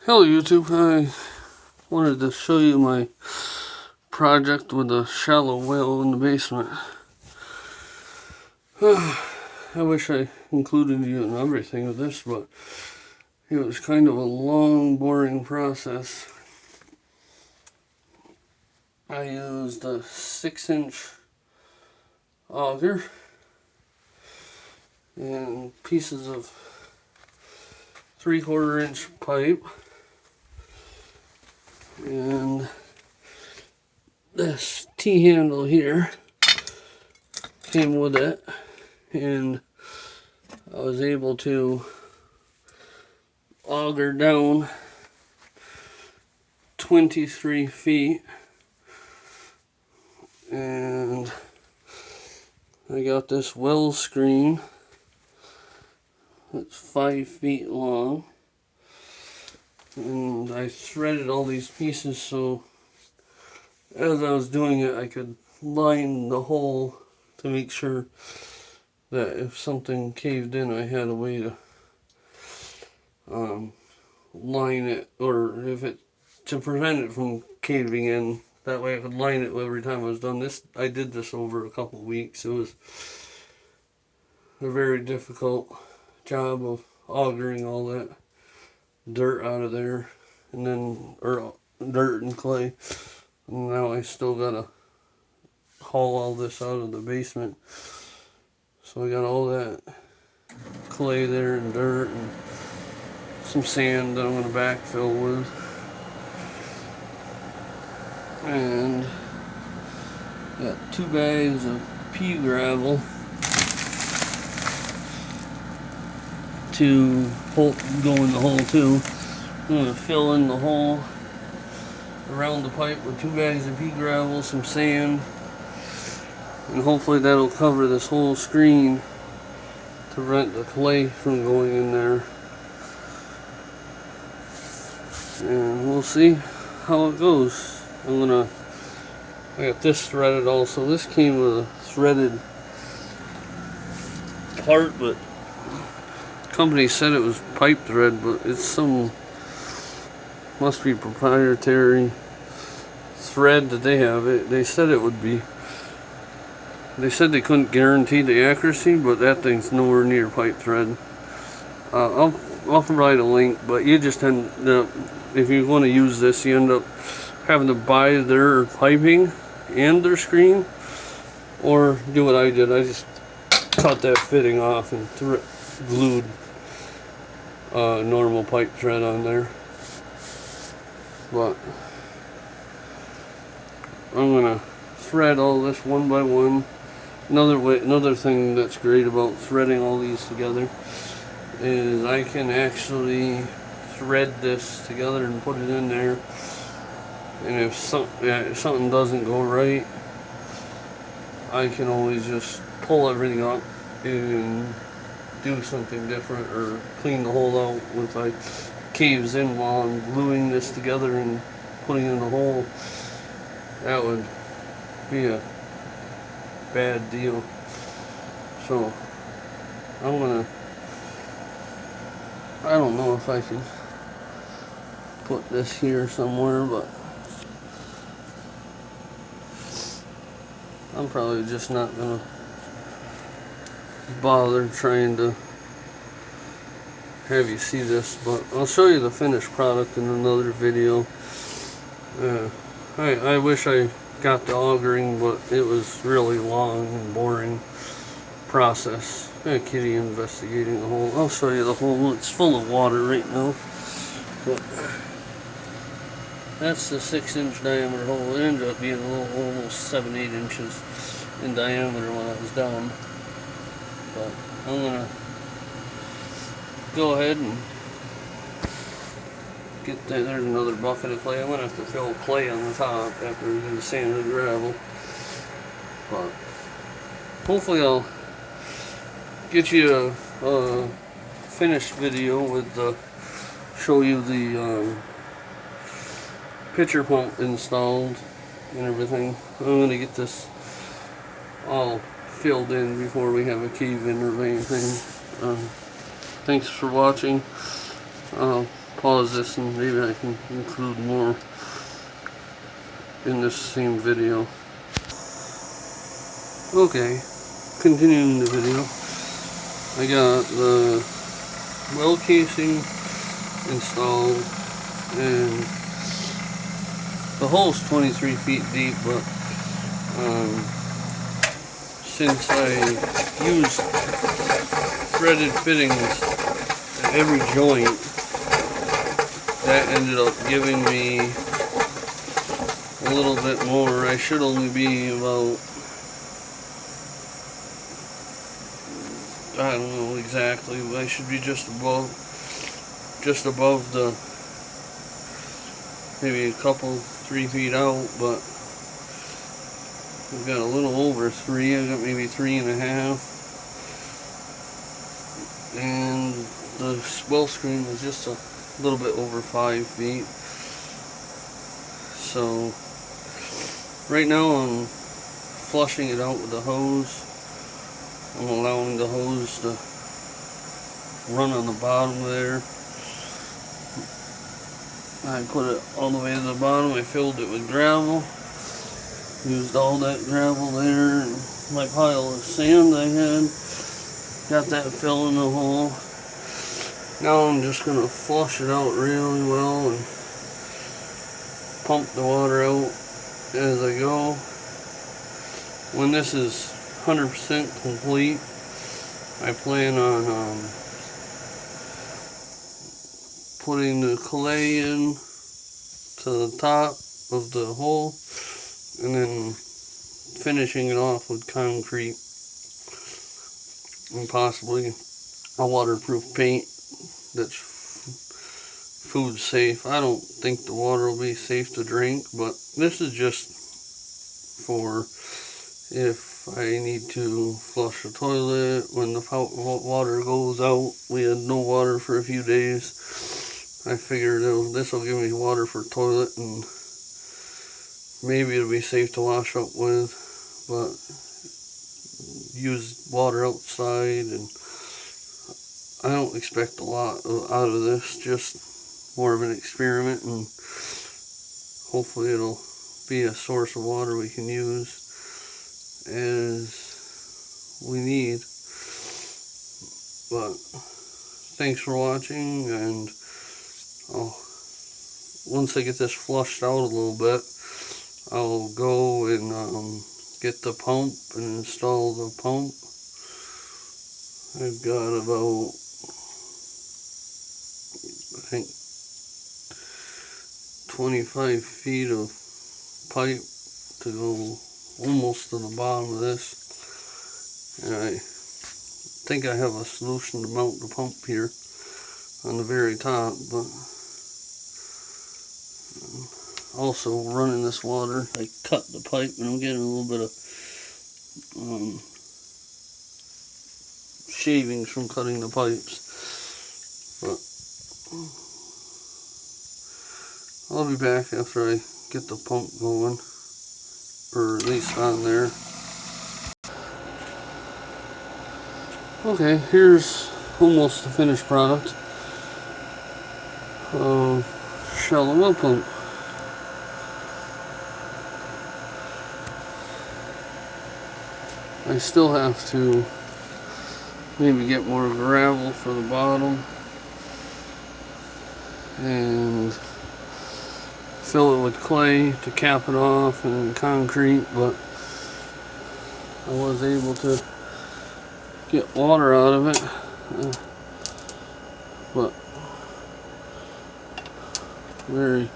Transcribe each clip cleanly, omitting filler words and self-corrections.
Hello YouTube, I wanted to show you my project with a shallow well in the basement. I wish I included you in everything with this, but it was kind of a long, boring process. I used a 6-inch auger and pieces of 3/4-inch pipe. And this T-handle here came with it, and I was able to auger down 23 feet, and I got this well screen that's 5 feet long. And I threaded all these pieces so as I was doing it I could line the hole to make sure that if something caved in I had a way to line it, or to prevent it from caving in. That way I could line it every time I was done. I did this over a couple of weeks. It was a very difficult job of augering all that dirt out of there, and then dirt and clay. And now I still gotta haul all this out of the basement. So I got all that clay there and dirt and some sand that I'm gonna backfill with. And got 2 bags of pea gravel to go in the hole too. I'm going to fill in the hole around the pipe with 2 bags of pea gravel, some sand, and hopefully that'll cover this whole screen to prevent the clay from going in there. And we'll see how it goes. I got this threaded also. This came with a threaded part, but company said it was pipe thread, but it's must be proprietary thread that they have. They said it would be. They said they couldn't guarantee the accuracy, but that thing's nowhere near pipe thread. I'll provide a link, but you just end up, if you want to use this, you end up having to buy their piping and their screen, or do what I did. I just cut that fitting off and glued normal pipe thread on there. But I'm gonna thread all this one by one. Another thing that's great about threading all these together is I can actually thread this together and put it in there, and if something doesn't go right, I can always just pull everything up and do something different, or clean the hole out if I caves in while I'm gluing this together and putting in the hole. That would be a bad deal. So I don't know if I can put this here somewhere, but I'm probably just not gonna bother trying to have you see this, but I'll show you the finished product in another video. I wish I got the augering, but it was really long and boring process. Kitty investigating the hole. I'll show you the hole. It's full of water right now, but that's the 6-inch diameter hole. It ended up being almost 7-8 inches in diameter when I was down. But I'm gonna go ahead and get that. There's another bucket of clay. I'm gonna have to fill clay on the top after we do the sand and gravel. But hopefully I'll get you a finished video with show you the pitcher pump installed and everything. I'm gonna get this all filled in before we have a cave in or anything. Thanks for watching. pause this and maybe I can include more in this same video. Okay, continuing the video. I got the well casing installed, and the hole's 23 feet deep, but since I used threaded fittings at every joint, that ended up giving me a little bit more. I should only be about, I don't know exactly, but I should be just above the, maybe a couple, 3 feet out, but I've got a little over 3. I got maybe 3.5, and the well screen was just a little bit over 5 feet. So right now I'm flushing it out with the hose. I'm allowing the hose to run on the bottom there. I put it all the way to the bottom. I filled it with gravel. Used all that gravel there, and my pile of sand I had. Got that filling the hole. Now I'm just going to flush it out really well and pump the water out as I go. When this is 100% complete, I plan on putting the clay in to the top of the hole, and then finishing it off with concrete and possibly a waterproof paint that's food safe. I don't think the water will be safe to drink, but this is just for if I need to flush the toilet when the water goes out. We had no water for a few days. I figured this will give me water for toilet, and maybe it'll be safe to wash up with, but use water outside, and I don't expect a lot out of this, just more of an experiment, and hopefully it'll be a source of water we can use as we need. But thanks for watching, and once I get this flushed out a little bit, I'll go and get the pump and install the pump. I've got about, I think, 25 feet of pipe to go almost to the bottom of this, and I think I have a solution to mount the pump here on the very top, but also running this water, I cut the pipe and I'm getting a little bit of shavings from cutting the pipes, but I'll be back after I get the pump going, or at least on there. Okay, here's almost the finished product of shallow well pump. I still have to maybe get more gravel for the bottom and fill it with clay to cap it off, and concrete, but I was able to get water out of it, but very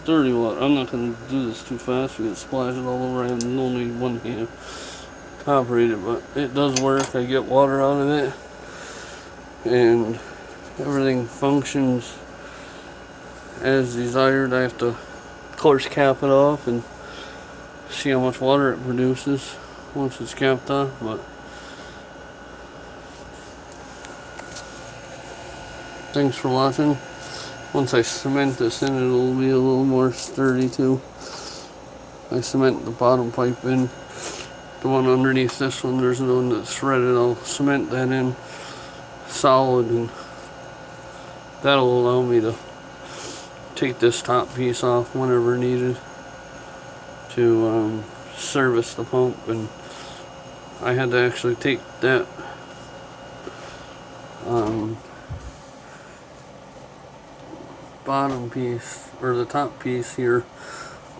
dirty water. I'm not going to do this too fast. We're going to splash it all over. I have only one hand to operate it, but it does work. I get water out of it, and everything functions as desired. I have to, of course, cap it off and see how much water it produces once it's capped off, but thanks for watching. once I cement this in, it'll be a little more sturdy too. I cement the bottom pipe in. The one underneath this one, there's the one that's threaded. I'll cement that in solid, and that'll allow me to take this top piece off whenever needed to service the pump. And I had to actually take that bottom piece, or the top piece here,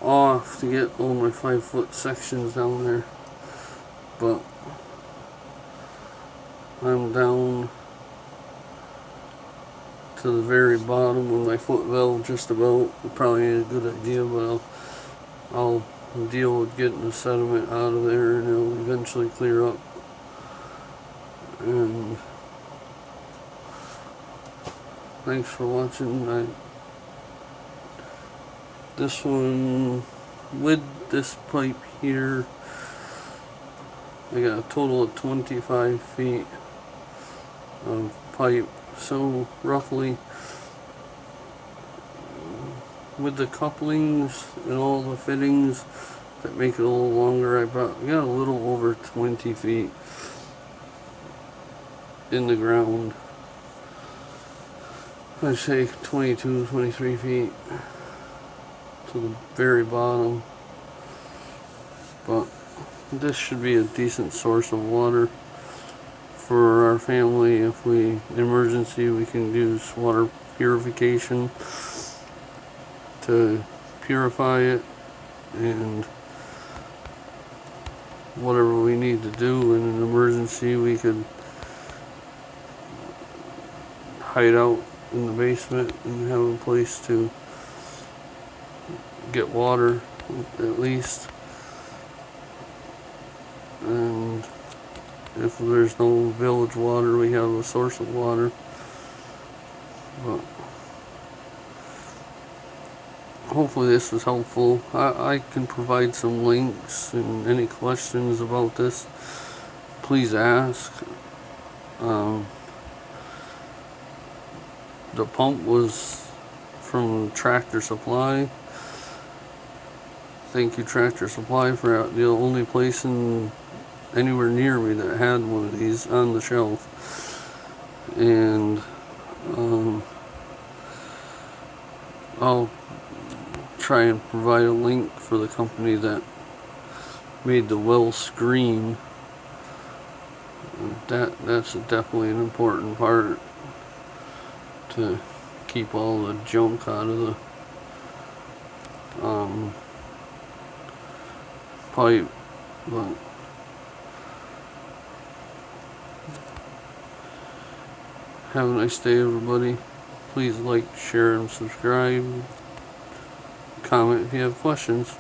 off to get all my 5-foot sections down there. But I'm down to the very bottom with my foot valve just about. Probably ain't a good idea, but I'll deal with getting the sediment out of there, and it'll eventually clear up. And thanks for watching. This one, with this pipe here, I got a total of 25 feet of pipe. So roughly, with the couplings and all the fittings that make it a little longer, I got a little over 20 feet in the ground. I'd say 22, 23 feet to the very bottom. But this should be a decent source of water for our family. If we emergency, we can use water purification to purify it, and whatever we need to do in an emergency, we could hide out in the basement and have a place to get water at least. And if there's no village water, we have a source of water. But hopefully this was helpful. I can provide some links, and any questions about this, please ask. The pump was from Tractor Supply. Thank you, Tractor Supply, for the only place anywhere near me that had one of these on the shelf. And I'll try and provide a link for the company that made the well screen. That's definitely an important part to keep all the junk out of the pipe. But have a nice day, everybody. Please like, share, and subscribe. Comment if you have questions.